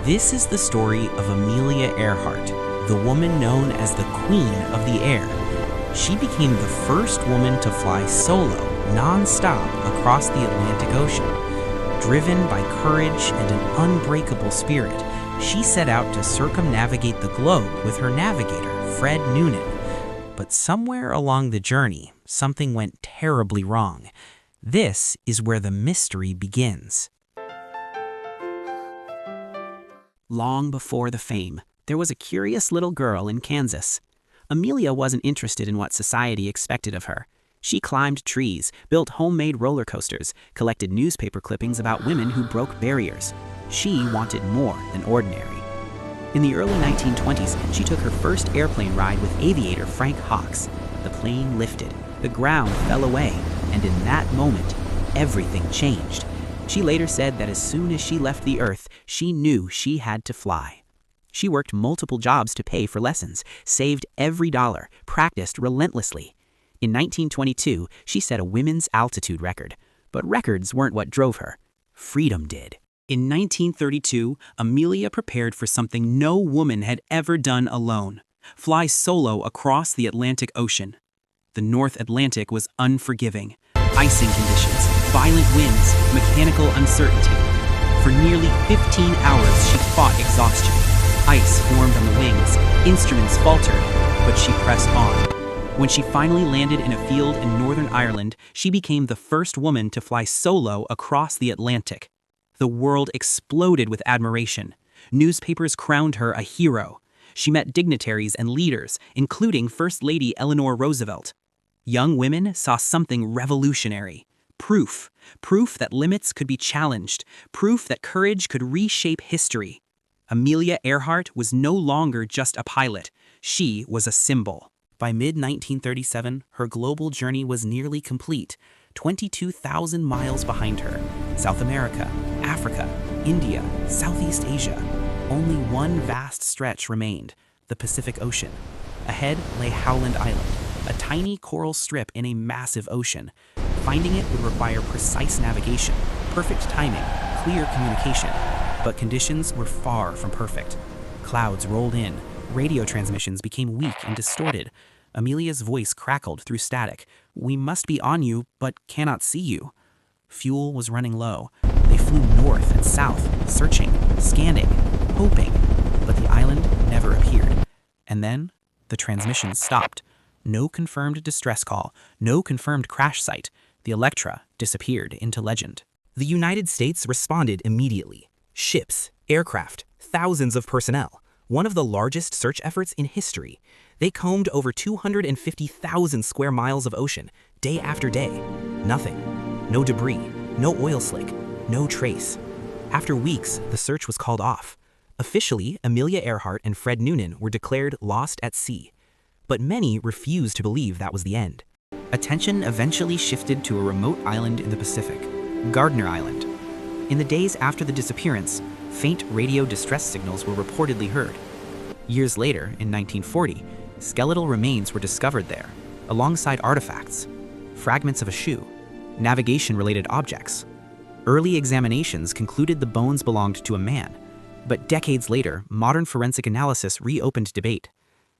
This is the story of Amelia Earhart, the woman known as the Queen of the Air. She became the first woman to fly solo, non-stop, across the Atlantic Ocean. Driven by courage and an unbreakable spirit, she set out to circumnavigate the globe with her navigator, Fred Noonan. But somewhere along the journey, something went terribly wrong. This is where the mystery begins. Long before the fame, there was a curious little girl in Kansas. Amelia wasn't interested in what society expected of her. She climbed trees, built homemade roller coasters, collected newspaper clippings about women who broke barriers. She wanted more than ordinary. In the early 1920s, she took her first airplane ride with aviator Frank Hawks. The plane lifted, the ground fell away, and in that moment, everything changed. She later said that as soon as she left the Earth, she knew she had to fly. She worked multiple jobs to pay for lessons, saved every dollar, practiced relentlessly. In 1922, she set a women's altitude record. But records weren't what drove her. Freedom did. In 1932, Amelia prepared for something no woman had ever done alone: fly solo across the Atlantic Ocean. The North Atlantic was unforgiving. Icing conditions, violent winds, mechanical uncertainty. For nearly 15 hours, she fought exhaustion. Ice formed on the wings, instruments faltered, but she pressed on. When she finally landed in a field in Northern Ireland, she became the first woman to fly solo across the Atlantic. The world exploded with admiration. Newspapers crowned her a hero. She met dignitaries and leaders, including First Lady Eleanor Roosevelt. Young women saw something revolutionary. Proof that limits could be challenged. Proof that courage could reshape history. Amelia Earhart was no longer just a pilot. She was a symbol. By mid-1937, her global journey was nearly complete. 22,000 miles behind her. South America, Africa, India, Southeast Asia. Only one vast stretch remained: the Pacific Ocean. Ahead lay Howland Island, a tiny coral strip in a massive ocean. Finding it would require precise navigation, perfect timing, clear communication. But conditions were far from perfect. Clouds rolled in, radio transmissions became weak and distorted. Amelia's voice crackled through static. "We must be on you, but cannot see you." Fuel was running low. They flew north and south, searching, scanning, hoping. But the island never appeared. And then the transmissions stopped. No confirmed distress call, no confirmed crash site. The Electra disappeared into legend. The United States responded immediately. Ships, aircraft, thousands of personnel. One of the largest search efforts in history. They combed over 250,000 square miles of ocean, day after day. Nothing. No debris, no oil slick, no trace. After weeks, the search was called off. Officially, Amelia Earhart and Fred Noonan were declared lost at sea. But many refused to believe that was the end. Attention eventually shifted to a remote island in the Pacific, Gardner Island. In the days after the disappearance, faint radio distress signals were reportedly heard. Years later, in 1940, skeletal remains were discovered there, alongside artifacts, fragments of a shoe, navigation-related objects. Early examinations concluded the bones belonged to a man, but decades later, modern forensic analysis reopened debate.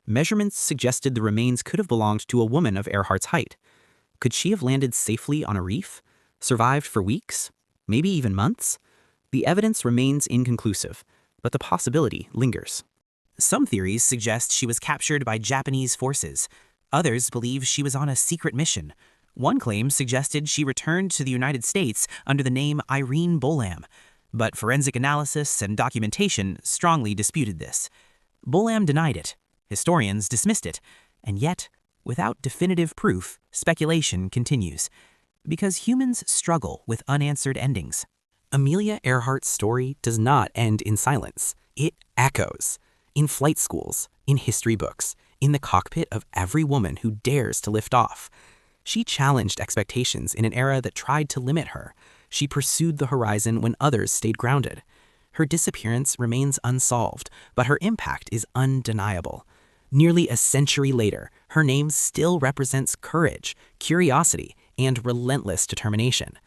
Measurements suggested the remains could have belonged to a woman of Earhart's height. Could she have landed safely on a reef? Survived for weeks? Maybe even months? The evidence remains inconclusive, but the possibility lingers. Some theories suggest she was captured by Japanese forces. Others believe she was on a secret mission. One claim suggested she returned to the United States under the name Irene Bolam, but forensic analysis and documentation strongly disputed this. Bolam denied it. Historians dismissed it. And yet, without definitive proof, speculation continues. Because humans struggle with unanswered endings. Amelia Earhart's story does not end in silence. It echoes. In flight schools, in history books, in the cockpit of every woman who dares to lift off. She challenged expectations in an era that tried to limit her. She pursued the horizon when others stayed grounded. Her disappearance remains unsolved, but her impact is undeniable. Nearly a century later, her name still represents courage, curiosity, and relentless determination.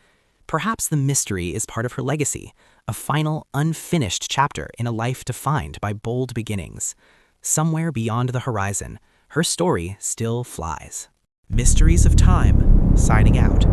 Perhaps the mystery is part of her legacy, a final, unfinished chapter in a life defined by bold beginnings. Somewhere beyond the horizon, her story still flies. Mysteries of Time, signing out.